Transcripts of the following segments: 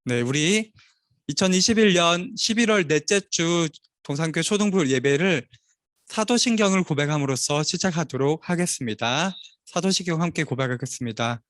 네, 우리 2021년 11월 넷째 주 동산교회 초등부 예배를 사도신경을 고백함으로써 시작하도록 하겠습니다. 사도신경 함께 고백하겠습니다.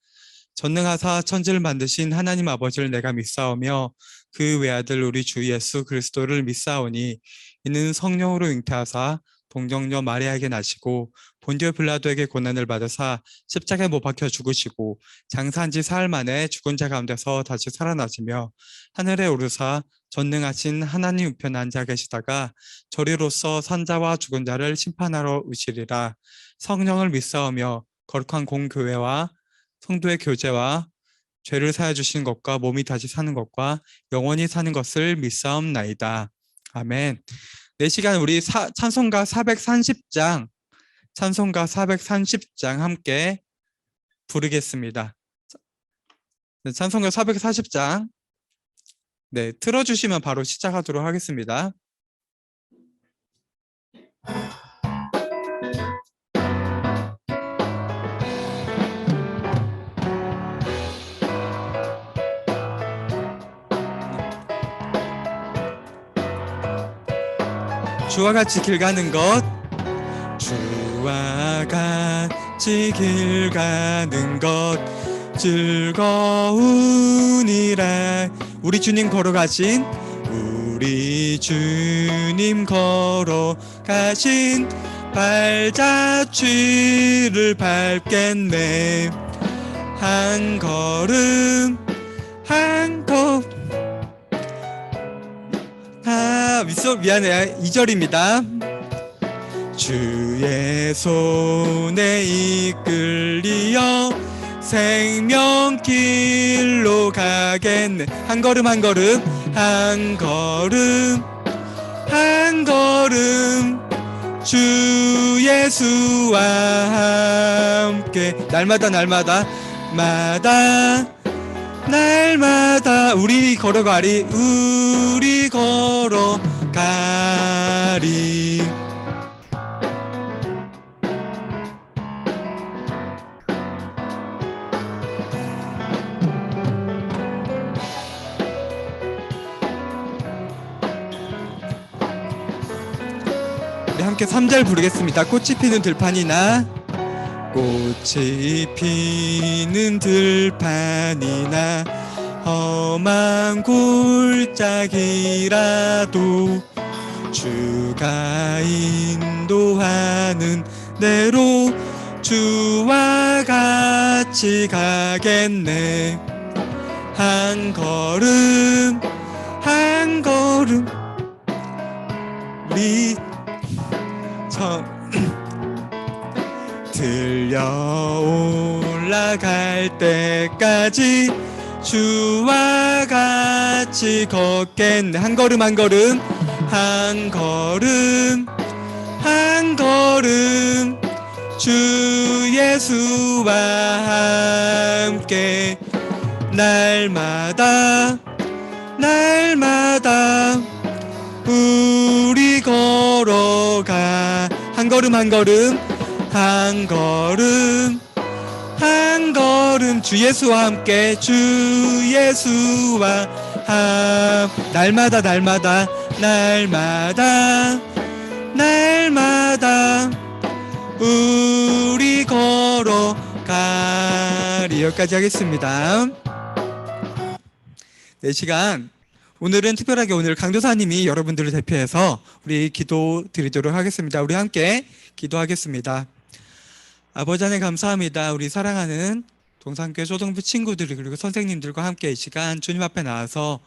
전능하사 천지를 만드신 하나님 아버지를 내가 믿사오며 그 외아들 우리 주 예수 그리스도를 믿사오니 이는 성령으로 잉태하사 동정녀 마리아에게 나시고 본디오 빌라도에게 고난을 받으사 십자가에 못 박혀 죽으시고 장사한 지 사흘 만에 죽은 자 가운데서 다시 살아나시며 하늘에 오르사 전능하신 하나님 우편에 앉아 계시다가 저리로서 산자와 죽은 자를 심판하러 오시리라. 성령을 믿사오며 거룩한 공교회와 성도의 교제와 죄를 사해 주시는 것과 몸이 다시 사는 것과 영원히 사는 것을 믿사옵나이다. 아멘. 네, 시간 우리 찬송가 430장 함께 부르겠습니다. 네, 찬송가 440장 네, 틀어주시면 바로 시작하도록 하겠습니다. 주와 같이 길 가는 것, 주와 같이 길 가는 것 즐거우니라. 우리 주님 걸어가신 발자취를 밟겠네. 한 걸음 미안해요. 2절입니다. 주의 손에 이끌리어 생명길로 가겠네. 한 걸음 주 예수와 함께 날마다 우리 걸어가리. 우리 함께 3절 부르겠습니다. 꽃이 피는 들판이나 험한 골짜기라도 주가 인도하는 대로 주와 같이 가겠네. 한 걸음 우리 들려 올라갈 때까지 주와 같이 걷겠네. 한 걸음 주 예수와 함께 날마다 우리 걸어가. 한 걸음 주 예수와 함께 날마다 우리 걸어가리. 여기까지 하겠습니다. 네, 시간 오늘은 특별하게 오늘 강도사님이 여러분들을 대표해서 우리 기도 드리도록 하겠습니다. 우리 함께 기도하겠습니다. 아버지 하나님 감사합니다. 우리 사랑하는 동산교회 초등부 친구들 그리고 선생님들과 함께 이 시간 주님 앞에 나와서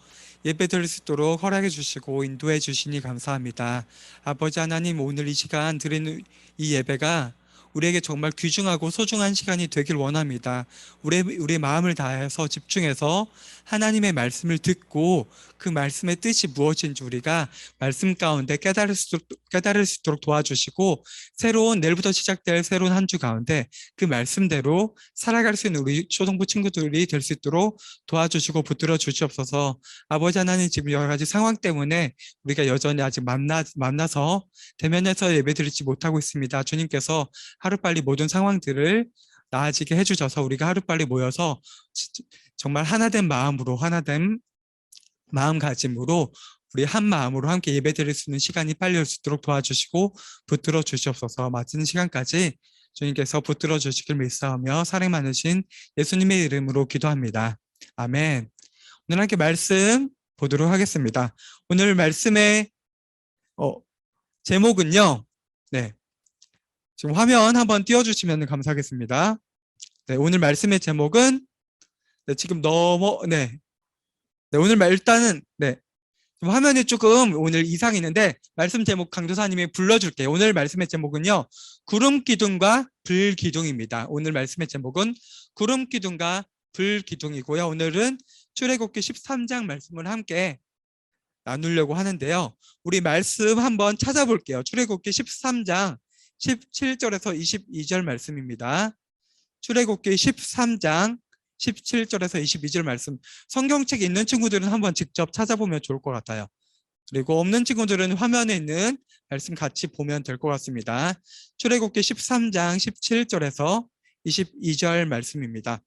예배 드릴 수 있도록 허락해 주시고 인도해 주시니 감사합니다. 아버지 하나님, 오늘 이 시간 드리는 이 예배가 우리에게 정말 귀중하고 소중한 시간이 되길 원합니다. 우리의 마음을 다해서 집중해서 하나님의 말씀을 듣고 그 말씀의 뜻이 무엇인지 우리가 말씀 가운데 깨달을 수 있도록 도와주시고, 내일부터 시작될 새로운 한 주 가운데 그 말씀대로 살아갈 수 있는 우리 초등부 친구들이 될 수 있도록 도와주시고 붙들어 주시옵소서. 아버지 하나님, 지금 여러 가지 상황 때문에 우리가 여전히 아직 만나서 대면에서 예배드리지 못하고 있습니다. 주님께서 하루빨리 모든 상황들을 나아지게 해주셔서 우리가 하루빨리 모여서 정말 하나된 마음으로 하나됨 마음가짐으로 우리 한 마음으로 함께 예배드릴 수 있는 시간이 빨리 올 수 있도록 도와주시고 붙들어 주시옵소서. 마치는 시간까지 주님께서 붙들어 주시길 믿사오며 사랑 많으신 예수님의 이름으로 기도합니다. 아멘. 오늘 함께 말씀 보도록 하겠습니다. 오늘 말씀의 제목은요. 네, 지금 화면 한번 띄워주시면 감사하겠습니다. 네, 오늘 말씀의 제목은 지금 오늘 일단은 지금 화면이 조금 오늘 이상이 있는데 말씀 제목 강도사님이 불러줄게요. 오늘 말씀의 제목은요. 구름 기둥과 불 기둥입니다. 오늘 말씀의 제목은 구름 기둥과 불 기둥이고요. 오늘은 출애굽기 13장 말씀을 함께 나누려고 하는데요. 우리 말씀 한번 찾아볼게요. 출애굽기 13장 17절에서 22절 말씀입니다. 출애굽기 13장 17절에서 22절 말씀. 성경책 있는 친구들은 한번 직접 찾아보면 좋을 것 같아요. 그리고 없는 친구들은 화면에 있는 말씀 같이 보면 될 것 같습니다. 출애굽기 13장 17절에서 22절 말씀입니다.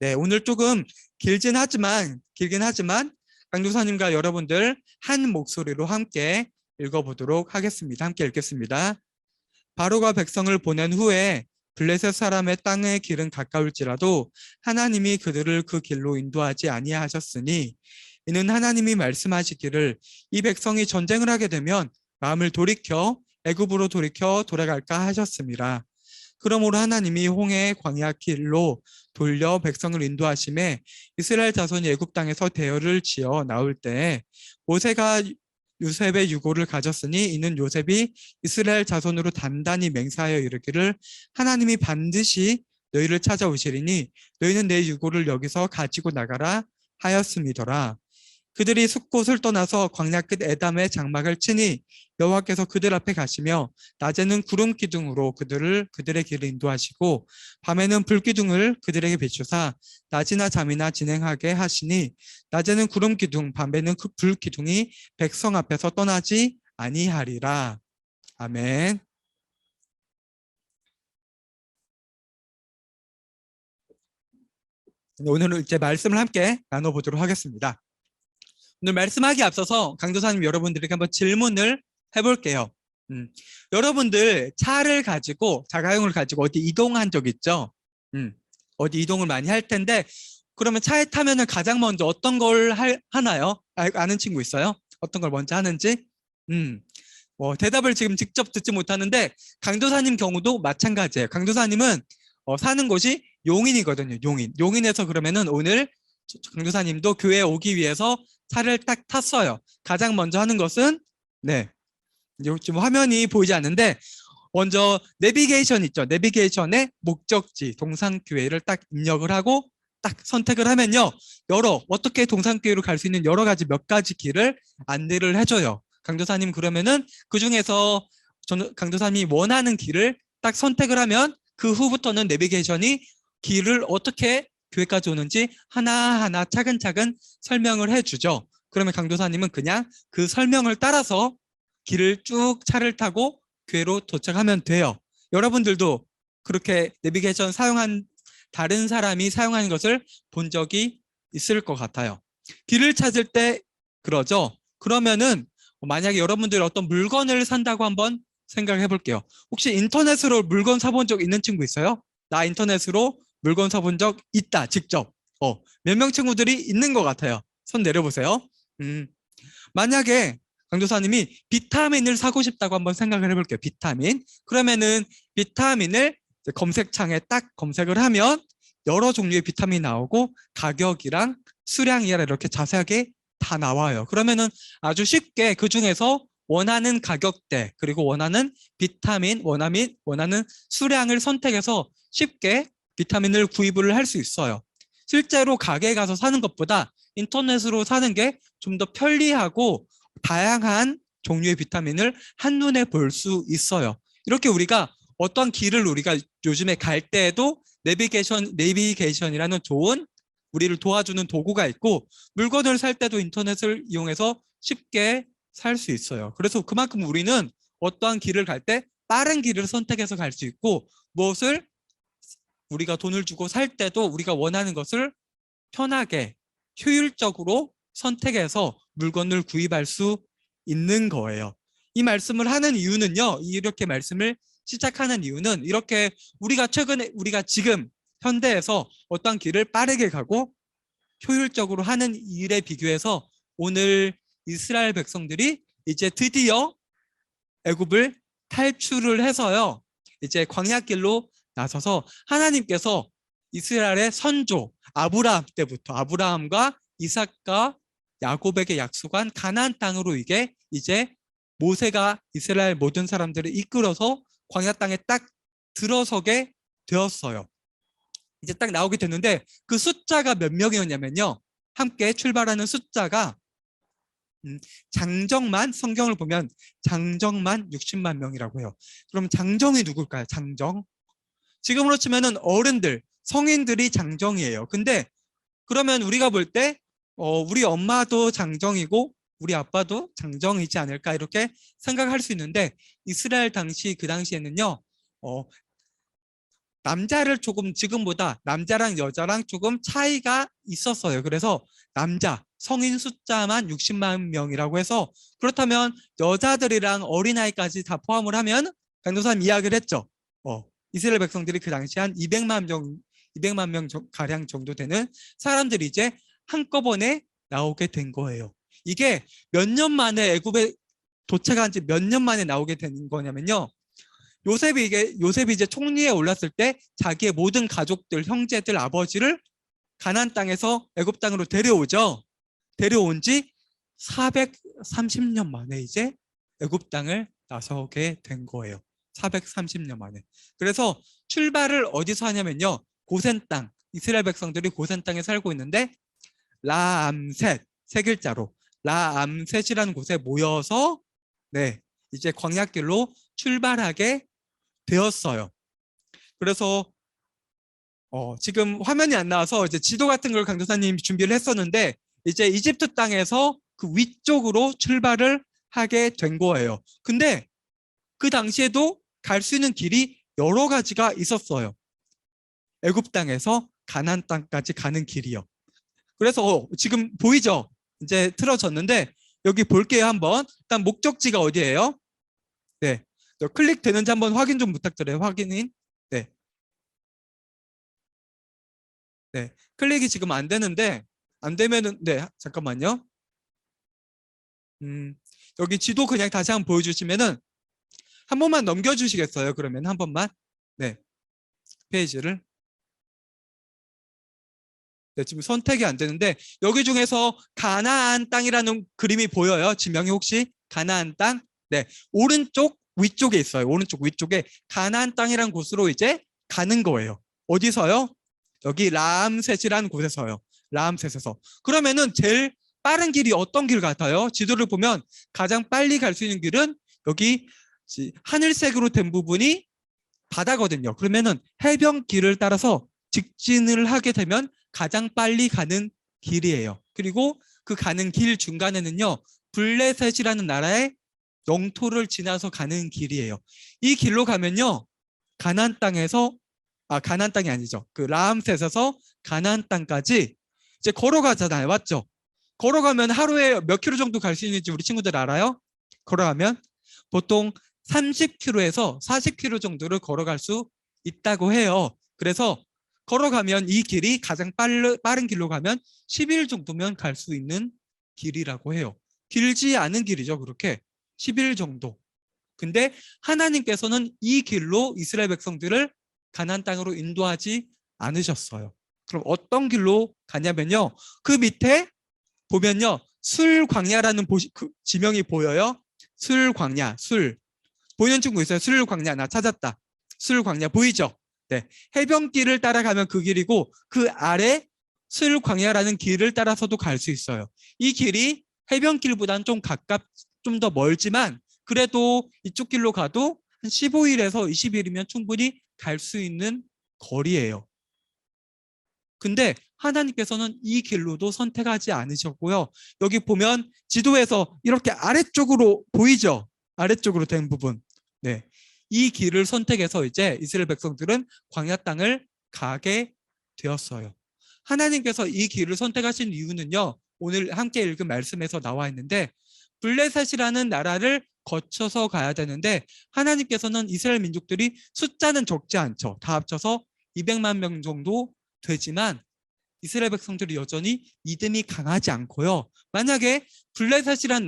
네, 오늘 조금 길긴 하지만 강도사님과 여러분들 한 목소리로 함께 읽어보도록 하겠습니다. 함께 읽겠습니다. 바로가 백성을 보낸 후에 블레셋 사람의 땅의 길은 가까울지라도 하나님이 그들을 그 길로 인도하지 아니하셨으니 이는 하나님이 말씀하시기를 이 백성이 전쟁을 하게 되면 마음을 돌이켜 애굽으로 돌이켜 돌아갈까 하셨습니다. 그러므로 하나님이 홍해 광야 길로 돌려 백성을 인도하심에 이스라엘 자손이 애굽 땅에서 대열을 지어 나올 때 모세가 요셉의 유고를 가졌으니 이는 요셉이 이스라엘 자손으로 단단히 맹세하여 이르기를 하나님이 반드시 너희를 찾아오시리니 너희는 내 유고를 여기서 가지고 나가라 하였음이더라. 그들이 숲곳을 떠나서 광야 끝 에담의 장막을 치니 여호와께서 그들 앞에 가시며 낮에는 구름 기둥으로 그들의 길을 인도하시고 밤에는 불 기둥을 그들에게 비추사 낮이나 잠이나 진행하게 하시니 낮에는 구름 기둥 밤에는 그 불 기둥이 백성 앞에서 떠나지 아니하리라. 아멘. 오늘은 이제 말씀을 함께 나눠보도록 하겠습니다. 오늘 말씀하기 앞서서 강도사님 여러분들에게 한번 질문을 해볼게요. 여러분들 차를 가지고 자가용을 가지고 어디 이동한 적 있죠? 어디 이동을 많이 할 텐데 그러면 차에 타면은 가장 먼저 어떤 걸 하나요? 아는 친구 있어요? 어떤 걸 먼저 하는지? 대답을 지금 직접 듣지 못하는데 강도사님 경우도 마찬가지예요. 강도사님은 사는 곳이 용인이거든요. 용인에서 그러면은 오늘 강도사님도 교회에 오기 위해서 차를 딱 탔어요. 가장 먼저 하는 것은 지금 화면이 보이지 않는데 먼저 내비게이션 있죠. 내비게이션에 목적지 동산교회를 딱 입력을 하고 딱 선택을 하면요. 어떻게 동산교회로 갈 수 있는 여러 가지 몇 가지 길을 안내를 해줘요. 강도사님 그러면은 그 중에서 강도사님이 원하는 길을 딱 선택을 하면 그 후부터는 내비게이션이 길을 어떻게 교회까지 오는지 하나하나 차근차근 설명을 해주죠. 그러면 강도사님은 그냥 그 설명을 따라서 길을 쭉 차를 타고 교회로 도착하면 돼요. 여러분들도 그렇게 내비게이션 다른 사람이 사용하는 것을 본 적이 있을 것 같아요. 길을 찾을 때 그러죠. 그러면은 만약에 여러분들이 어떤 물건을 산다고 한번 생각해 볼게요. 혹시 인터넷으로 물건 사본 적 있는 친구 있어요? 나 인터넷으로 물건 사본 적 있다, 직접. 몇 명 친구들이 있는 것 같아요. 손 내려보세요. 만약에 강도사님이 비타민을 사고 싶다고 한번 생각을 해볼게요. 비타민. 그러면은 비타민을 검색창에 딱 검색을 하면 여러 종류의 비타민이 나오고 가격이랑 수량이랑 이렇게 자세하게 다 나와요. 그러면은 아주 쉽게 그 중에서 원하는 가격대 그리고 원하는 비타민, 원하는 수량을 선택해서 쉽게 비타민을 구입을 할 수 있어요. 실제로 가게에 가서 사는 것보다 인터넷으로 사는 게 좀 더 편리하고 다양한 종류의 비타민을 한눈에 볼 수 있어요. 이렇게 우리가 어떤 길을 우리가 요즘에 갈 때에도 내비게이션이라는 좋은 우리를 도와주는 도구가 있고 물건을 살 때도 인터넷을 이용해서 쉽게 살 수 있어요. 그래서 그만큼 우리는 어떠한 길을 갈 때 빠른 길을 선택해서 갈 수 있고 무엇을 우리가 돈을 주고 살 때도 우리가 원하는 것을 편하게 효율적으로 선택해서 물건을 구입할 수 있는 거예요. 이 말씀을 하는 이유는요, 이렇게 말씀을 시작하는 이유는 이렇게 우리가 지금 현대에서 어떤 길을 빠르게 가고 효율적으로 하는 일에 비교해서 오늘 이스라엘 백성들이 이제 드디어 애굽을 탈출을 해서요, 이제 광야길로 나서서 하나님께서 이스라엘의 선조 아브라함 때부터 아브라함과 이삭과 야곱에게 약속한 가나안 땅으로 이제 모세가 이스라엘 모든 사람들을 이끌어서 광야 땅에 딱 들어서게 되었어요. 이제 딱 나오게 됐는데 그 숫자가 몇 명이었냐면요, 함께 출발하는 숫자가 장정만, 성경을 보면 장정만 60만 명이라고 해요. 그럼 장정이 누굴까요? 장정. 지금으로 치면은 어른들, 성인들이 장정이에요. 근데 그러면 우리가 볼 때 우리 엄마도 장정이고 우리 아빠도 장정이지 않을까 이렇게 생각할 수 있는데, 이스라엘 그 당시에는요, 남자를 조금, 지금보다 남자랑 여자랑 조금 차이가 있었어요. 그래서 남자 성인 숫자만 60만 명이라고 해서, 그렇다면 여자들이랑 어린아이까지 다 포함을 하면, 강도사님 이야기를 했죠. 이스라엘 백성들이 그 당시 한 200만 명 가량 정도 되는 사람들이 이제 한꺼번에 나오게 된 거예요. 이게 몇 년 만에 애굽에 도착한 지 몇 년 만에 나오게 된 거냐면요, 요셉이 이제 총리에 올랐을 때 자기의 모든 가족들, 형제들, 아버지를 가나안 땅에서 애굽 땅으로 데려오죠. 데려온 지 430년 만에 이제 애굽 땅을 나서게 된 거예요. 430년 만에. 그래서 출발을 어디서 하냐면요, 고센 땅, 이스라엘 백성들이 고센 땅에 살고 있는데 라암셋, 세 글자로 라암셋이라는 곳에 모여서 이제 광야길로 출발하게 되었어요. 그래서 지금 화면이 안 나와서 이제 지도 같은 걸 강도사님이 준비를 했었는데, 이제 이집트 땅에서 그 위쪽으로 출발을 하게 된 거예요. 근데 그 당시에도 갈 수 있는 길이 여러 가지가 있었어요. 애굽 땅에서 가나안 땅까지 가는 길이요. 그래서 지금 보이죠? 이제 틀어졌는데 여기 볼게요. 한번. 일단 목적지가 어디예요? 네, 클릭 되는지 한번 확인 좀 부탁드려요. 확인인. 네, 네, 클릭이 지금 안 되는데, 안 되면은, 네, 잠깐만요. 여기 지도 그냥 다시 한번 보여주시면은, 한 번만 넘겨주시겠어요? 그러면 한 번만. 네, 페이지를. 네, 지금 선택이 안 되는데 여기 중에서 가나안 땅이라는 그림이 보여요? 지명이 혹시 가나안 땅? 네, 오른쪽 위쪽에 있어요. 오른쪽 위쪽에 가나안 땅이라는 곳으로 이제 가는 거예요. 어디서요? 여기 라암셋이라는 곳에서요. 라암셋에서. 그러면은 제일 빠른 길이 어떤 길 같아요? 지도를 보면 가장 빨리 갈 수 있는 길은 여기 하늘색으로 된 부분이 바다거든요. 그러면은 해변길을 따라서 직진을 하게 되면 가장 빨리 가는 길이에요. 그리고 그 가는 길 중간에는요, 블레셋이라는 나라의 영토를 지나서 가는 길이에요. 이 길로 가면요, 가나안 땅이 아니죠. 그 라암셋에서 가나안 땅까지 이제 걸어가잖아요. 맞죠? 걸어가면 하루에 몇 킬로 정도 갈 수 있는지 우리 친구들 알아요? 걸어가면 보통 30km에서 40km 정도를 걸어갈 수 있다고 해요. 그래서 걸어가면 이 길이 가장 빠른 길로 가면 10일 정도면 갈 수 있는 길이라고 해요. 길지 않은 길이죠. 그렇게 10일 정도. 근데 하나님께서는 이 길로 이스라엘 백성들을 가나안 땅으로 인도하지 않으셨어요. 그럼 어떤 길로 가냐면요, 그 밑에 보면요, 술광야라는 지명이 보여요. 술광야, 술. 보이는 친구 있어요? 술광야, 나 찾았다. 술광야 보이죠? 네, 해변길을 따라가면 그 길이고, 그 아래 술광야라는 길을 따라서도 갈 수 있어요. 이 길이 해변길보다는 좀 더 멀지만 그래도 이쪽 길로 가도 한 15일에서 20일이면 충분히 갈 수 있는 거리예요. 근데 하나님께서는 이 길로도 선택하지 않으셨고요. 여기 보면 지도에서 이렇게 아래쪽으로 보이죠? 아래쪽으로 된 부분. 네, 이 길을 선택해서 이제 이스라엘 백성들은 광야 땅을 가게 되었어요. 하나님께서 이 길을 선택하신 이유는요, 오늘 함께 읽은 말씀에서 나와 있는데 블레셋이라는 나라를 거쳐서 가야 되는데 하나님께서는 이스라엘 민족들이 숫자는 적지 않죠. 다 합쳐서 200만 명 정도 되지만 이스라엘 백성들이 여전히 믿음이 강하지 않고요. 만약에 블레셋이라는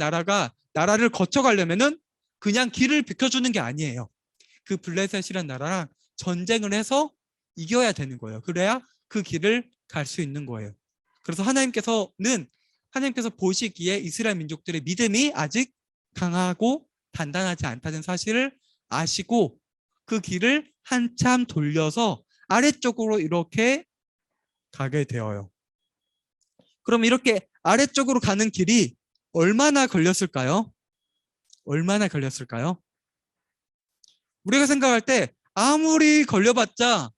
나라를 거쳐가려면은 그냥 길을 비켜주는 게 아니에요. 그 블레셋이라는 나라랑 전쟁을 해서 이겨야 되는 거예요. 그래야 그 길을 갈 수 있는 거예요. 그래서 하나님께서 보시기에 이스라엘 민족들의 믿음이 아직 강하고 단단하지 않다는 사실을 아시고 그 길을 한참 돌려서 아래쪽으로 이렇게 가게 되어요. 그럼 이렇게 아래쪽으로 가는 길이 얼마나 걸렸을까요? 얼마나 걸렸을까요? 우리가 생각할 때 아무리 걸려봤자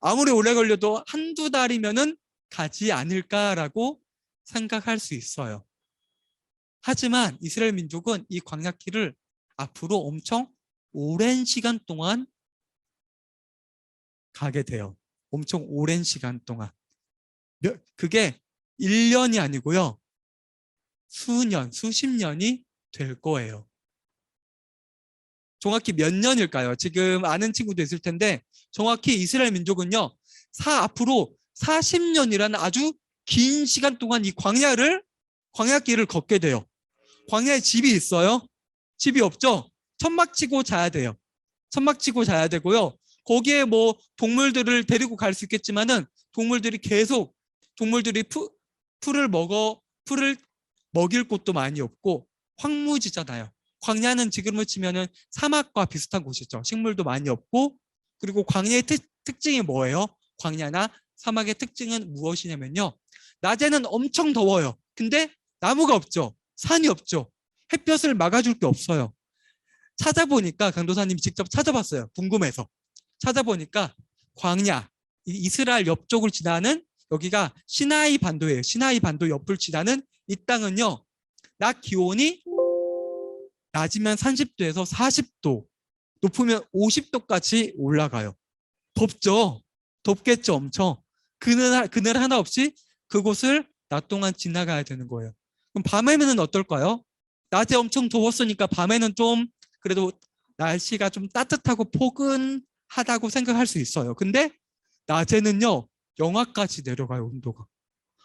아무리 오래 걸려도 한두 달이면은 가지 않을까라고 생각할 수 있어요. 하지만 이스라엘 민족은 이 광야길을 앞으로 엄청 오랜 시간 동안 가게 돼요. 엄청 오랜 시간 동안. 그게 1년이 아니고요. 수년, 수십 년이 될 거예요. 정확히 몇 년일까요? 지금 아는 친구도 있을 텐데 정확히 이스라엘 민족은요. 앞으로 40년이라는 아주 긴 시간 동안 이 광야길을 걷게 돼요. 광야에 집이 있어요? 집이 없죠? 천막 치고 자야 돼요. 천막 치고 자야 되고요. 거기에 동물들을 데리고 갈 수 있겠지만은 동물들이 풀을 먹일 곳도 많이 없고 황무지잖아요. 광야는 지금으로 치면은 사막과 비슷한 곳이죠. 식물도 많이 없고 그리고 광야의 특징이 뭐예요? 광야나 사막의 특징은 무엇이냐면요. 낮에는 엄청 더워요. 근데 나무가 없죠. 산이 없죠. 햇볕을 막아줄 게 없어요. 찾아보니까 강도사님이 직접 찾아봤어요. 궁금해서. 찾아보니까 광야, 이스라엘 옆쪽을 지나는 여기가 시나이 반도예요. 시나이 반도 옆을 지나는 이 땅은요. 낮 기온이 낮이면 30도에서 40도, 높으면 50도까지 올라가요. 덥죠? 덥겠죠, 엄청. 그늘 하나 없이 그곳을 낮 동안 지나가야 되는 거예요. 그럼 밤에는 어떨까요? 낮에 엄청 더웠으니까 밤에는 좀 그래도 날씨가 좀 따뜻하고 포근하다고 생각할 수 있어요. 근데 낮에는요, 영하까지 내려가요, 온도가.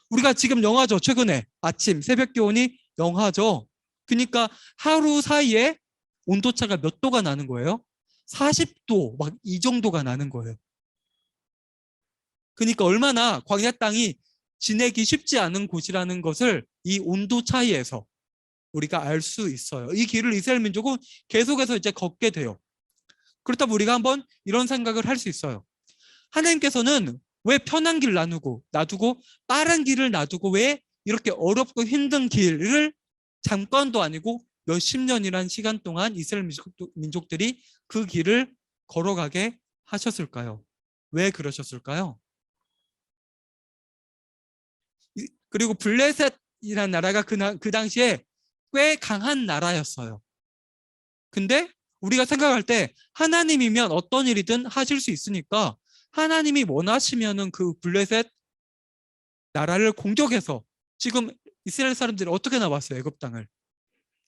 우리가 지금 영하죠, 최근에. 아침, 새벽 기온이 영하죠. 그러니까 하루 사이에 온도차가 몇 도가 나는 거예요? 40도, 막 이 정도가 나는 거예요. 그러니까 얼마나 광야 땅이 지내기 쉽지 않은 곳이라는 것을 이 온도 차이에서 우리가 알 수 있어요. 이 길을 이스라엘 민족은 계속해서 이제 걷게 돼요. 그렇다면 우리가 한번 이런 생각을 할 수 있어요. 하나님께서는 왜 편한 길 놔두고 빠른 길을 놔두고 왜 이렇게 어렵고 힘든 길을 잠깐도 아니고 몇십 년이란 시간 동안 이스라엘 민족들이 그 길을 걸어가게 하셨을까요? 왜 그러셨을까요? 그리고 블레셋이라는 나라가 그 당시에 꽤 강한 나라였어요. 근데 우리가 생각할 때 하나님이면 어떤 일이든 하실 수 있으니까 하나님이 원하시면은 그 블레셋 나라를 공격해서 지금 이스라엘 사람들이 어떻게 나왔어요? 애굽 땅을.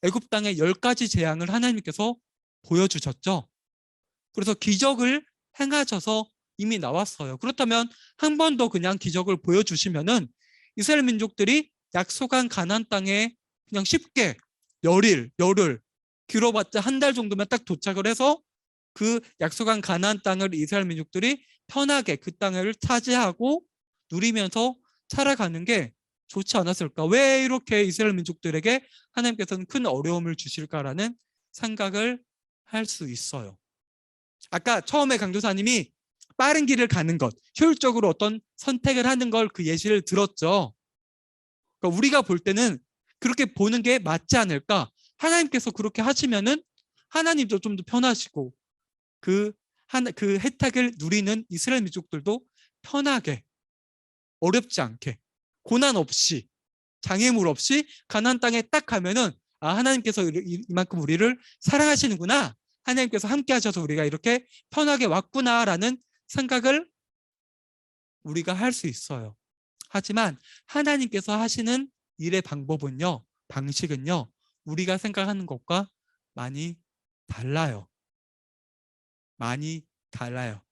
애굽 땅에 10가지 재앙을 하나님께서 보여주셨죠. 그래서 기적을 행하셔서 이미 나왔어요. 그렇다면 한 번 더 그냥 기적을 보여주시면은 이스라엘 민족들이 약속한 가나안 땅에 그냥 쉽게 열흘 길어봤자 한 달 정도면 딱 도착을 해서 그 약속한 가나안 땅을 이스라엘 민족들이 편하게 그 땅을 차지하고 누리면서 살아가는 게 좋지 않았을까? 왜 이렇게 이스라엘 민족들에게 하나님께서는 큰 어려움을 주실까라는 생각을 할 수 있어요. 아까 처음에 강도사님이 빠른 길을 가는 것, 효율적으로 어떤 선택을 하는 걸 그 예시를 들었죠. 그러니까 우리가 볼 때는 그렇게 보는 게 맞지 않을까? 하나님께서 그렇게 하시면은 하나님도 좀 더 편하시고 그 혜택을 누리는 이스라엘 민족들도 편하게 어렵지 않게 고난 없이 장애물 없이 가나안 땅에 딱 가면은 하나님께서 이만큼 우리를 사랑하시는구나. 하나님께서 함께 하셔서 우리가 이렇게 편하게 왔구나라는 생각을 우리가 할 수 있어요. 하지만 하나님께서 하시는 일의 방법은요, 방식은요, 우리가 생각하는 것과 많이 달라요. 많이 달라요.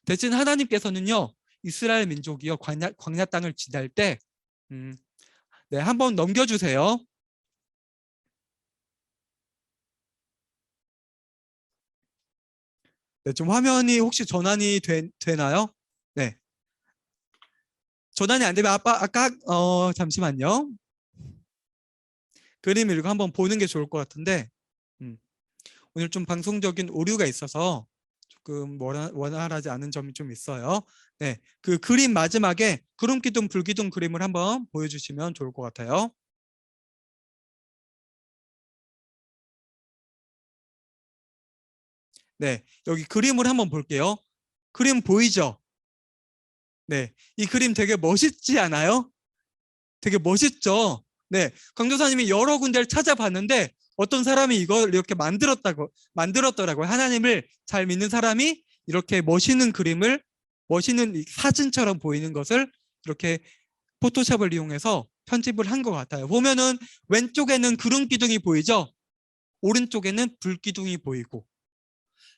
대신 하나님께서는요, 이스라엘 민족이요, 광야 땅을 지날 때, 네, 한번 넘겨주세요. 네, 좀 화면이 혹시 전환이 되나요? 네. 전환이 안 되면 아까 잠시만요. 그림 읽고 한번 보는 게 좋을 것 같은데, 음, 오늘 좀 방송적인 오류가 있어서 조금 원활하지 않은 점이 좀 있어요. 네, 그 그림 마지막에 구름 기둥, 불 기둥 그림을 한번 보여주시면 좋을 것 같아요. 네, 여기 그림을 한번 볼게요. 그림 보이죠? 네, 이 그림 되게 멋있지 않아요? 되게 멋있죠? 네, 강조사님이 여러 군데를 찾아봤는데 어떤 사람이 이걸 이렇게 만들었더라고요. 하나님을 잘 믿는 사람이 이렇게 멋있는 그림을, 멋있는 사진처럼 보이는 것을 이렇게 포토샵을 이용해서 편집을 한 것 같아요. 보면은 왼쪽에는 구름 기둥이 보이죠? 오른쪽에는 불 기둥이 보이고,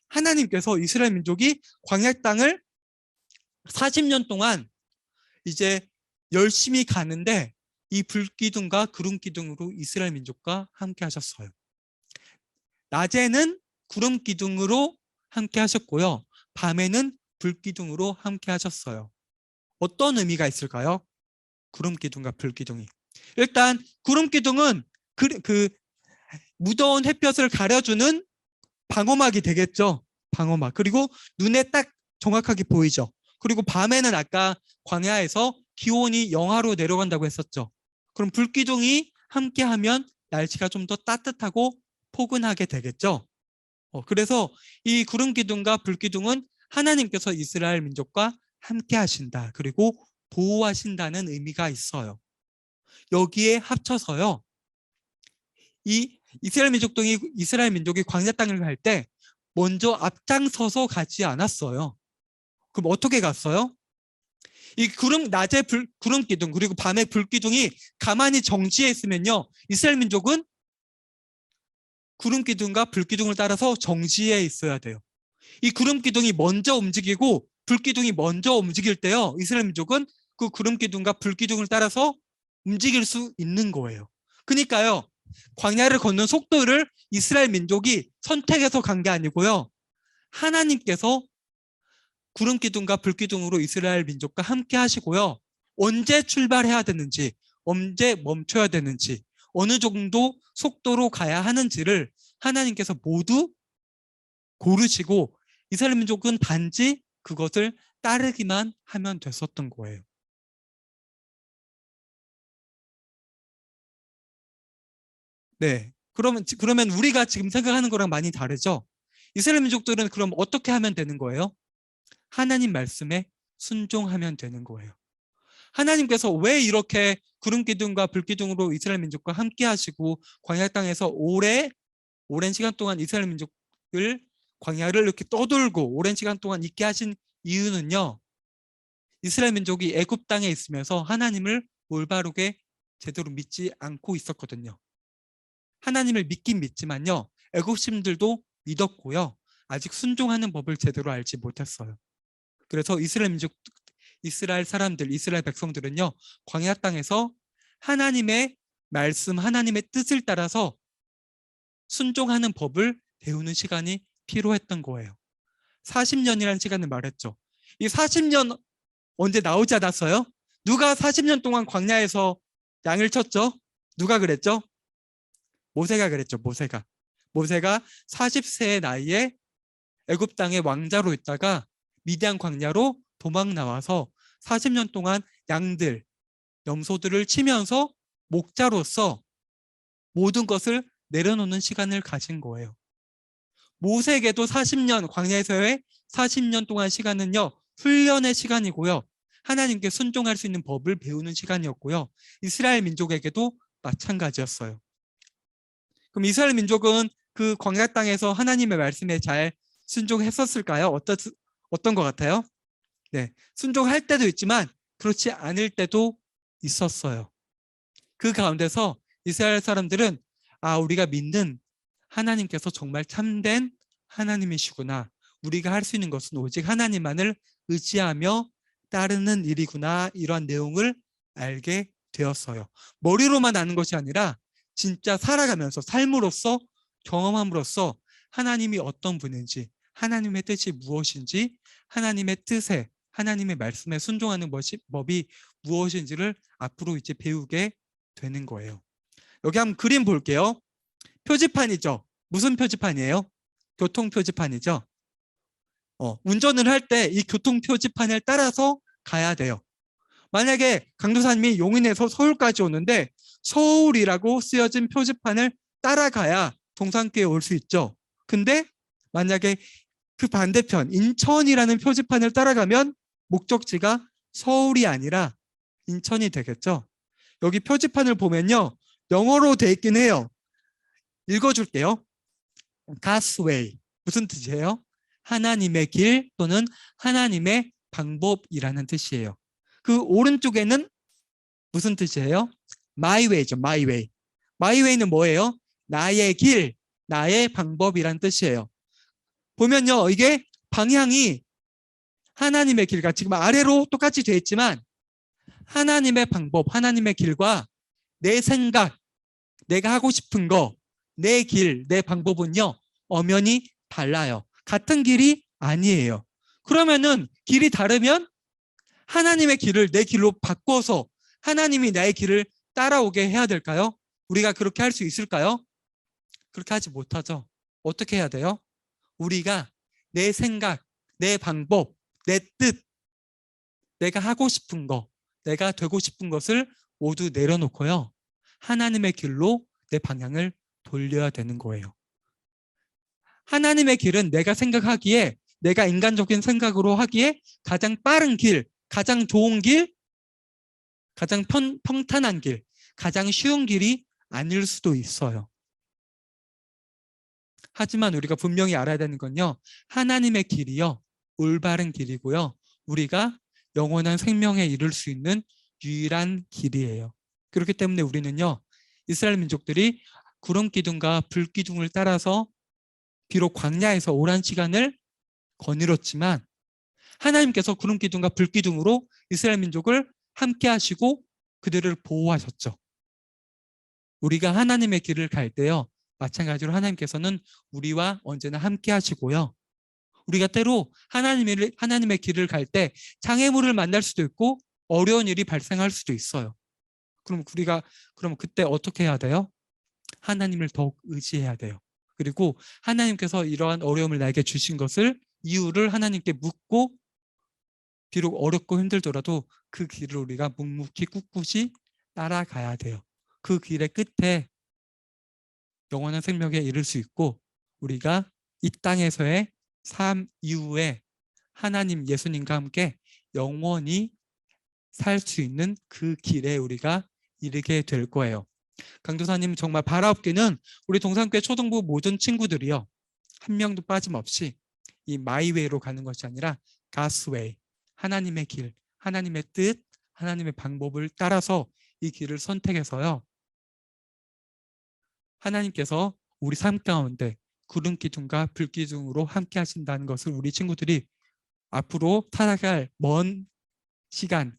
하나님께서 이스라엘 민족이 광야 땅을 40년 동안 이제 열심히 가는데 이 불기둥과 구름기둥으로 이스라엘 민족과 함께 하셨어요. 낮에는 구름기둥으로 함께 하셨고요. 밤에는 불기둥으로 함께 하셨어요. 어떤 의미가 있을까요? 구름기둥과 불기둥이. 일단 구름기둥은 그 무더운 햇볕을 가려주는 방어막이 되겠죠. 방어막. 그리고 눈에 딱 정확하게 보이죠. 그리고 밤에는 아까 광야에서 기온이 영하로 내려간다고 했었죠. 그럼 불기둥이 함께하면 날씨가 좀 더 따뜻하고 포근하게 되겠죠. 그래서 이 구름 기둥과 불 기둥은 하나님께서 이스라엘 민족과 함께 하신다. 그리고 보호하신다는 의미가 있어요. 여기에 합쳐서요. 이 이스라엘 민족이 광야 땅을 갈 때 먼저 앞장서서 가지 않았어요. 그럼 어떻게 갔어요? 이 낮에 구름 기둥 그리고 밤에 불 기둥이 가만히 정지해 있으면요, 이스라엘 민족은 구름 기둥과 불 기둥을 따라서 정지해 있어야 돼요. 이 구름 기둥이 먼저 움직이고 불 기둥이 먼저 움직일 때요, 이스라엘 민족은 그 구름 기둥과 불 기둥을 따라서 움직일 수 있는 거예요. 그러니까요, 광야를 걷는 속도를 이스라엘 민족이 선택해서 간 게 아니고요, 하나님께서 구름 기둥과 불 기둥으로 이스라엘 민족과 함께 하시고요, 언제 출발해야 되는지, 언제 멈춰야 되는지, 어느 정도 속도로 가야 하는지를 하나님께서 모두 고르시고 이스라엘 민족은 단지 그것을 따르기만 하면 됐었던 거예요. 네. 그러면 우리가 지금 생각하는 거랑 많이 다르죠? 이스라엘 민족들은 그럼 어떻게 하면 되는 거예요? 하나님 말씀에 순종하면 되는 거예요. 하나님께서 왜 이렇게 구름 기둥과 불 기둥으로 이스라엘 민족과 함께 하시고 광야 땅에서 오랜 시간 동안 이스라엘 민족을 광야를 이렇게 떠돌고 오랜 시간 동안 있게 하신 이유는요, 이스라엘 민족이 애굽 땅에 있으면서 하나님을 올바르게 제대로 믿지 않고 있었거든요. 하나님을 믿긴 믿지만요, 애굽 신들도 믿었고요, 아직 순종하는 법을 제대로 알지 못했어요. 그래서 이스라엘 사람들, 이스라엘 백성들은요, 광야 땅에서 하나님의 말씀, 하나님의 뜻을 따라서 순종하는 법을 배우는 시간이 필요했던 거예요. 40년이라는 시간을 말했죠. 이 40년 언제 나오지 않았어요? 누가 40년 동안 광야에서 양을 쳤죠? 누가 그랬죠? 모세가 그랬죠. 모세가 40세의 나이에 애굽 땅의 왕자로 있다가 미디안 광야로 도망 나와서 40년 동안 양들, 염소들을 치면서 목자로서 모든 것을 내려놓는 시간을 가진 거예요. 모세에게도 40년, 광야에서의 40년 동안 시간은요, 훈련의 시간이고요, 하나님께 순종할 수 있는 법을 배우는 시간이었고요, 이스라엘 민족에게도 마찬가지였어요. 그럼 이스라엘 민족은 그 광야 땅에서 하나님의 말씀에 잘 순종했었을까요? 어떤 것 같아요? 네, 순종할 때도 있지만 그렇지 않을 때도 있었어요. 그 가운데서 이스라엘 사람들은 우리가 믿는 하나님께서 정말 참된 하나님이시구나. 우리가 할 수 있는 것은 오직 하나님만을 의지하며 따르는 일이구나. 이러한 내용을 알게 되었어요. 머리로만 아는 것이 아니라 진짜 살아가면서 삶으로서 경험함으로써 하나님이 어떤 분인지, 하나님의 뜻이 무엇인지, 하나님의 뜻에, 하나님의 말씀에 순종하는 법이 무엇인지를 앞으로 이제 배우게 되는 거예요. 여기 한번 그림 볼게요. 표지판이죠. 무슨 표지판이에요? 교통 표지판이죠. 운전을 할 때 이 교통 표지판을 따라서 가야 돼요. 만약에 강도사님이 용인에서 서울까지 오는데 서울이라고 쓰여진 표지판을 따라가야 동산교에 올 수 있죠. 근데 만약에 그 반대편 인천이라는 표지판을 따라가면 목적지가 서울이 아니라 인천이 되겠죠. 여기 표지판을 보면요. 영어로 돼 있긴 해요. 읽어줄게요. God's way. 무슨 뜻이에요? 하나님의 길 또는 하나님의 방법이라는 뜻이에요. 그 오른쪽에는 무슨 뜻이에요? My way죠. My way. My way는 뭐예요? 나의 길, 나의 방법이라는 뜻이에요. 보면요. 이게 방향이 하나님의 길과 지금 아래로 똑같이 되어 있지만 하나님의 방법, 하나님의 길과 내 생각, 내가 하고 싶은 거, 내 길, 내 방법은요. 엄연히 달라요. 같은 길이 아니에요. 그러면은 길이 다르면 하나님의 길을 내 길로 바꿔서 하나님이 나의 길을 따라오게 해야 될까요? 우리가 그렇게 할 수 있을까요? 그렇게 하지 못하죠. 어떻게 해야 돼요? 우리가 내 생각, 내 방법, 내 뜻, 내가 하고 싶은 거, 내가 되고 싶은 것을 모두 내려놓고요. 하나님의 길로 내 방향을 돌려야 되는 거예요. 하나님의 길은 내가 생각하기에, 내가 인간적인 생각으로 하기에 가장 빠른 길, 가장 좋은 길, 가장 평탄한 길, 가장 쉬운 길이 아닐 수도 있어요. 하지만 우리가 분명히 알아야 되는 건요. 하나님의 길이요. 올바른 길이고요. 우리가 영원한 생명에 이를 수 있는 유일한 길이에요. 그렇기 때문에 우리는요. 이스라엘 민족들이 구름 기둥과 불 기둥을 따라서 비록 광야에서 오랜 시간을 거닐었지만 하나님께서 구름 기둥과 불 기둥으로 이스라엘 민족을 함께 하시고 그들을 보호하셨죠. 우리가 하나님의 길을 갈 때요. 마찬가지로 하나님께서는 우리와 언제나 함께 하시고요. 우리가 때로 하나님의 길을 갈 때 장애물을 만날 수도 있고 어려운 일이 발생할 수도 있어요. 그럼 그때 어떻게 해야 돼요? 하나님을 더욱 의지해야 돼요. 그리고 하나님께서 이러한 어려움을 나에게 주신 것을 이유를 하나님께 묻고 비록 어렵고 힘들더라도 그 길을 우리가 묵묵히 꿋꿋이 따라가야 돼요. 그 길의 끝에 영원한 생명에 이를 수 있고 우리가 이 땅에서의 삶 이후에 하나님 예수님과 함께 영원히 살 수 있는 그 길에 우리가 이르게 될 거예요. 강도사님 정말 바라옵기는 우리 동산교회 초등부 모든 친구들이요. 한 명도 빠짐없이 이 마이웨이로 가는 것이 아니라 God's way, 하나님의 길, 하나님의 뜻, 하나님의 방법을 따라서 이 길을 선택해서요. 하나님께서 우리 삶 가운데 구름 기둥과 불 기둥으로 함께 하신다는 것을 우리 친구들이 앞으로 살아갈 먼 시간,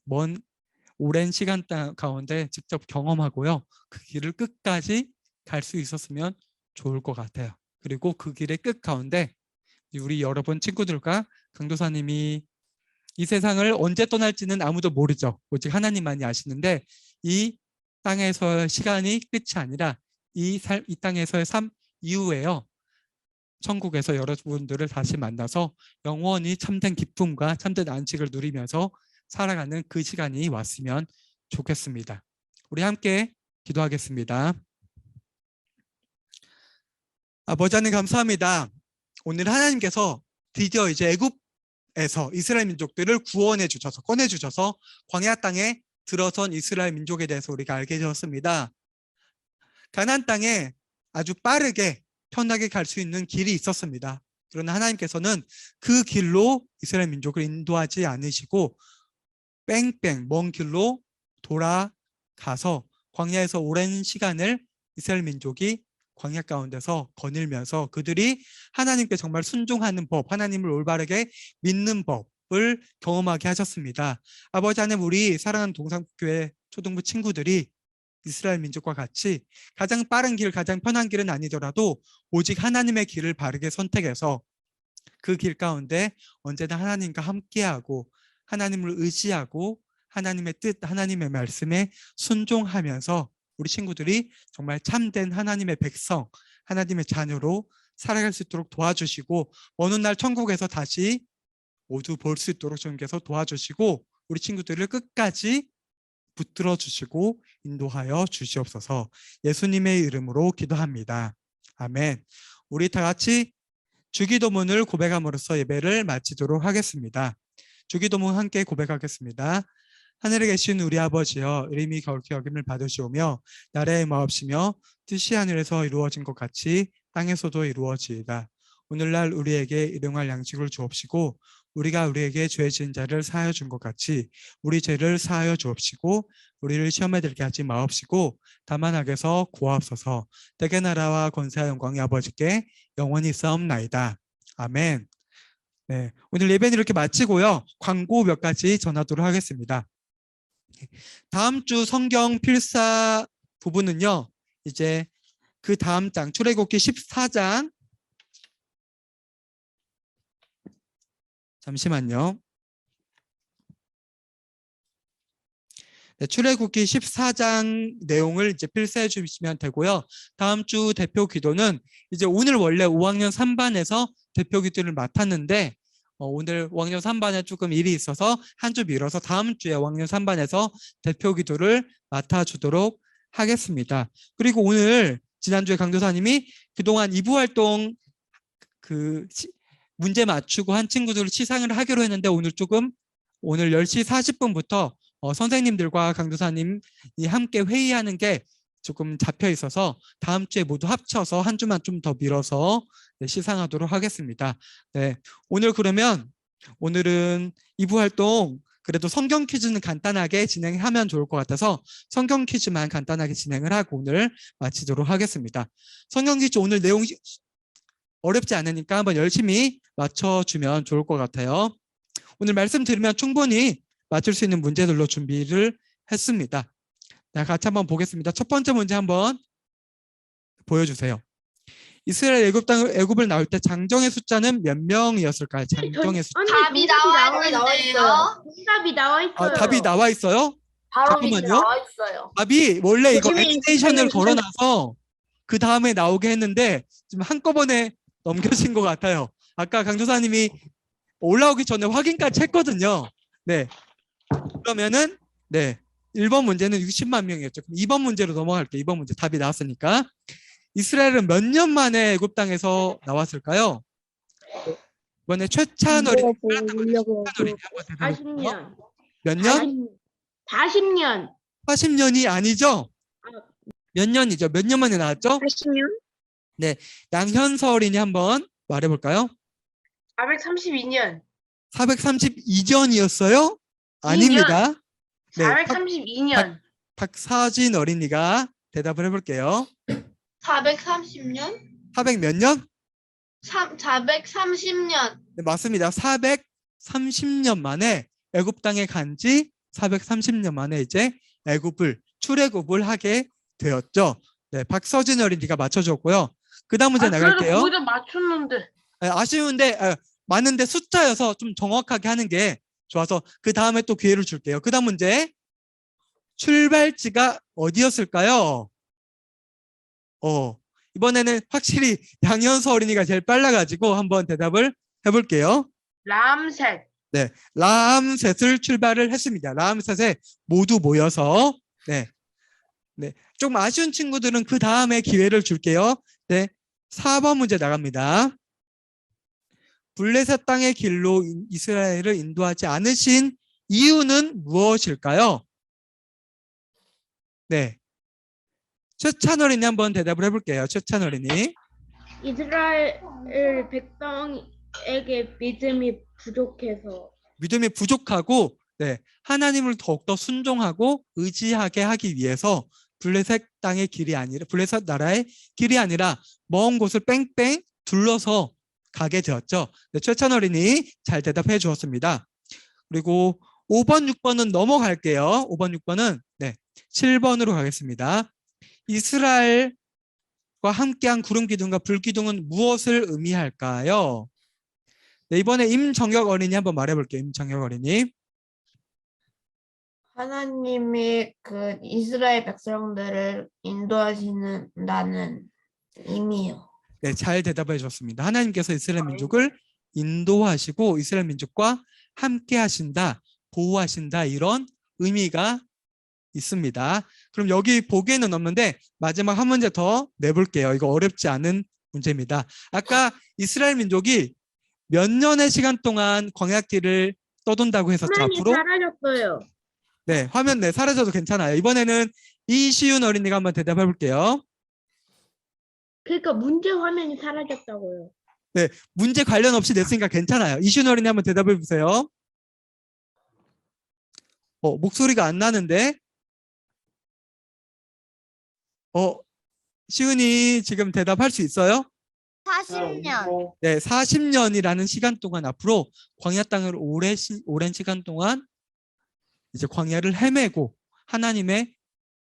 오랜 시간 가운데 직접 경험하고요. 그 길을 끝까지 갈 수 있었으면 좋을 것 같아요. 그리고 그 길의 끝 가운데 우리 여러분 친구들과 강도사님이 이 세상을 언제 떠날지는 아무도 모르죠. 오직 하나님만이 아시는데 이 땅에서의 시간이 끝이 아니라 이 땅에서의 삶 이후에요. 천국에서 여러분들을 다시 만나서 영원히 참된 기쁨과 참된 안식을 누리면서 살아가는 그 시간이 왔으면 좋겠습니다. 우리 함께 기도하겠습니다. 아버지 하나님 감사합니다. 오늘 하나님께서 드디어 이제 애굽에서 이스라엘 민족들을 구원해 주셔서 꺼내 주셔서 광야 땅에 들어선 이스라엘 민족에 대해서 우리가 알게 되었습니다. 가나안 땅에 아주 빠르게 편하게 갈 수 있는 길이 있었습니다. 그러나 하나님께서는 그 길로 이스라엘 민족을 인도하지 않으시고 뺑뺑 먼 길로 돌아가서 광야에서 오랜 시간을 이스라엘 민족이 광야 가운데서 거닐면서 그들이 하나님께 정말 순종하는 법, 하나님을 올바르게 믿는 법을 경험하게 하셨습니다. 아버지 하나님, 우리 사랑하는 동산교회 초등부 친구들이 이스라엘 민족과 같이 가장 빠른 길, 가장 편한 길은 아니더라도 오직 하나님의 길을 바르게 선택해서 그 길 가운데 언제나 하나님과 함께하고 하나님을 의지하고 하나님의 뜻, 하나님의 말씀에 순종하면서 우리 친구들이 정말 참된 하나님의 백성, 하나님의 자녀로 살아갈 수 있도록 도와주시고 어느 날 천국에서 다시 모두 볼 수 있도록 주님께서 도와주시고 우리 친구들을 끝까지 붙들어 주시고 인도하여 주시옵소서. 예수님의 이름으로 기도합니다. 아멘. 우리 다 같이 주기도문을 고백함으로써 예배를 마치도록 하겠습니다. 주기도문 함께 고백하겠습니다. 하늘에 계신 우리 아버지여, 이름이 거룩히 여김을 받으시오며 나라의 마옵시며 뜻이 하늘에서 이루어진 것 같이 땅에서도 이루어지이다. 오늘날 우리에게 일용할 양식을 주옵시고 우리가 우리에게 죄 지은 자를 사하여 준 것 같이 우리 죄를 사하여 주옵시고 우리를 시험에 들게 하지 마옵시고 다만 악에서 구하옵소서. 대개 나라와 권세와 영광이 아버지께 영원히 싸움나이다. 아멘. 네, 오늘 예배는 이렇게 마치고요. 광고 몇 가지 전하도록 하겠습니다. 다음 주 성경 필사 부분은요. 이제 그 다음 장 출애굽기 14장 잠시만요. 네, 출애굽기 14장 내용을 이제 필사해 주시면 되고요. 다음 주 대표 기도는 이제 오늘 원래 5학년 3반에서 대표 기도를 맡았는데 오늘 5학년 3반에 조금 일이 있어서 한 주 미뤄서 다음 주에 5학년 3반에서 대표 기도를 맡아주도록 하겠습니다. 그리고 오늘 지난주에 강도사님이 그동안 2부 활동 문제 맞추고 한 친구들을 치상을 하기로 했는데 오늘 10시 40분부터 선생님들과 강도사님이 함께 회의하는 게 조금 잡혀 있어서 다음 주에 모두 합쳐서 한 주만 좀 더 미뤄서 시상하도록 하겠습니다. 네, 오늘은 2부 활동 그래도 성경 퀴즈는 간단하게 진행하면 좋을 것 같아서 성경 퀴즈만 간단하게 진행을 하고 오늘 마치도록 하겠습니다. 성경 퀴즈 오늘 내용 어렵지 않으니까 한번 열심히 맞춰주면 좋을 것 같아요. 오늘 말씀 들으면 충분히 맞출 수 있는 문제들로 준비를 했습니다. 자, 같이 한번 보겠습니다. 첫 번째 문제 한번 보여주세요. 이스라엘 애굽을 나올 때 장정의 숫자는 몇 명이었을까요? 장정의 숫자. 답이 나와 있어요. 답이 나와 있어요. 답이 나와 있어요? 바로 밑에 잠깐만요. 나와 있어요. 답이 원래 이거 요즘에 애니메이션을 요즘에 걸어놔서 그 다음에 나오게 했는데 지금 한꺼번에 넘겨진 것 같아요. 아까 강조사님이 올라오기 전에 확인까지 했거든요. 네. 그러면은 1번 문제는 60만 명이었죠. 그럼 2번 문제로 넘어갈게요. 2번 문제 답이 나왔으니까. 이스라엘은 몇 년 만에 애굽 땅에서 나왔을까요? 이번에 최찬월이 한번 대답해 볼까요? 40년. 몇 년? 40년. 40년이 아니죠? 몇 년이죠? 몇 년 만에 나왔죠? 40년? 네, 양현서어린이 한번 말해볼까요? 432년. 432년이었어요? 아닙니다. 네, 432년. 박사진 어린이가 대답을 해볼게요. 430년? 400 몇 년? 430년. 네, 맞습니다. 430년 만에 애굽 땅에 간지 430년 만에 이제 출애굽을 하게 되었죠. 네, 박서진 어린이가 맞춰줬고요. 그 다음 문제 나갈게요. 거의 다 맞췄는데. 아쉬운데 맞는데 숫자여서 좀 정확하게 하는 게 좋아서 그 다음에 또 기회를 줄게요. 그 다음 문제. 출발지가 어디였을까요? 이번에는 확실히 양현서 어린이가 제일 빨라가지고 한번 대답을 해볼게요. 람셋. 네, 람셋을 출발을 했습니다. 람셋에 모두 모여서 조금 아쉬운 친구들은 그 다음에 기회를 줄게요. 네, 4번 문제 나갑니다. 블레셋 땅의 길로 이스라엘을 인도하지 않으신 이유는 무엇일까요? 네, 최찬어린이 한번 대답을 해볼게요. 최찬어린이. 이스라엘 백성에게 믿음이 부족해서. 믿음이 부족하고 네, 하나님을 더욱더 순종하고 의지하게 하기 위해서 블레셋 땅의 길이 아니라 블레셋 나라의 길이 아니라 먼 곳을 뺑뺑 둘러서 가게 되었죠. 네, 최찬 어린이 잘 대답해 주었습니다. 그리고 5번, 6번은 넘어갈게요. 5번, 6번은 네, 7번으로 가겠습니다. 이스라엘과 함께한 구름 기둥과 불 기둥은 무엇을 의미할까요? 네, 이번에 임정혁 어린이 한번 말해볼게요. 임정혁 어린이. 하나님이 그 이스라엘 백성들을 인도하시는다는 의미요. 네, 잘 대답해 주셨습니다. 하나님께서 이스라엘 민족을 인도하시고 이스라엘 민족과 함께 하신다, 보호하신다 이런 의미가 있습니다. 그럼 여기 보기에는 없는데 마지막 한 문제 더 내볼게요. 이거 어렵지 않은 문제입니다. 아까 이스라엘 민족이 몇 년의 시간 동안 광야길을 떠돈다고 했었죠. 화면이 앞으로 사라졌어요. 네, 화면 네 사라져도 괜찮아요. 이번에는 이시윤 어린이가 한번 대답해 볼게요. 그러니까 문제 화면이 사라졌다고요. 문제 관련 없이 냈으니까 괜찮아요. 이시윤 어린이 한번 대답해 보세요. 목소리가 안 나는데. 시윤이 지금 대답할 수 있어요? 40년. 네, 40년이라는 시간 동안 앞으로 광야 땅을 오랜 시간 동안 이제 광야를 헤매고 하나님의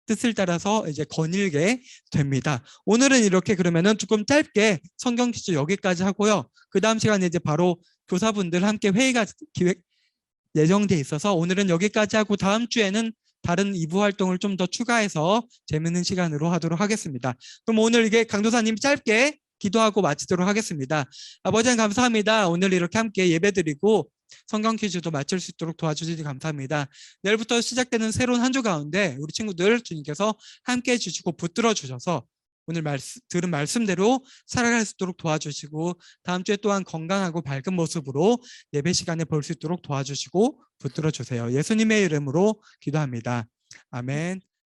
뜻을 따라서 이제 거닐게 됩니다. 오늘은 이렇게 그러면은 조금 짧게 성경 퀴즈 여기까지 하고요. 그 다음 시간에 이제 바로 교사분들 함께 회의가 예정돼 있어서 오늘은 여기까지 하고 다음 주에는 다른 2부 활동을 좀 더 추가해서 재밌는 시간으로 하도록 하겠습니다. 그럼 오늘 이게 강도사님이 짧게 기도하고 마치도록 하겠습니다. 아버지 하나님 감사합니다. 오늘 이렇게 함께 예배드리고 성경 퀴즈도 마칠 수 있도록 도와주시니 감사합니다. 내일부터 시작되는 새로운 한 주 가운데 우리 친구들 주님께서 함께 해주시고 붙들어 주셔서 오늘 들은 말씀대로 살아갈 수 있도록 도와주시고 다음 주에 또한 건강하고 밝은 모습으로 예배 시간에 볼 수 있도록 도와주시고 붙들어 주세요. 예수님의 이름으로 기도합니다. 아멘.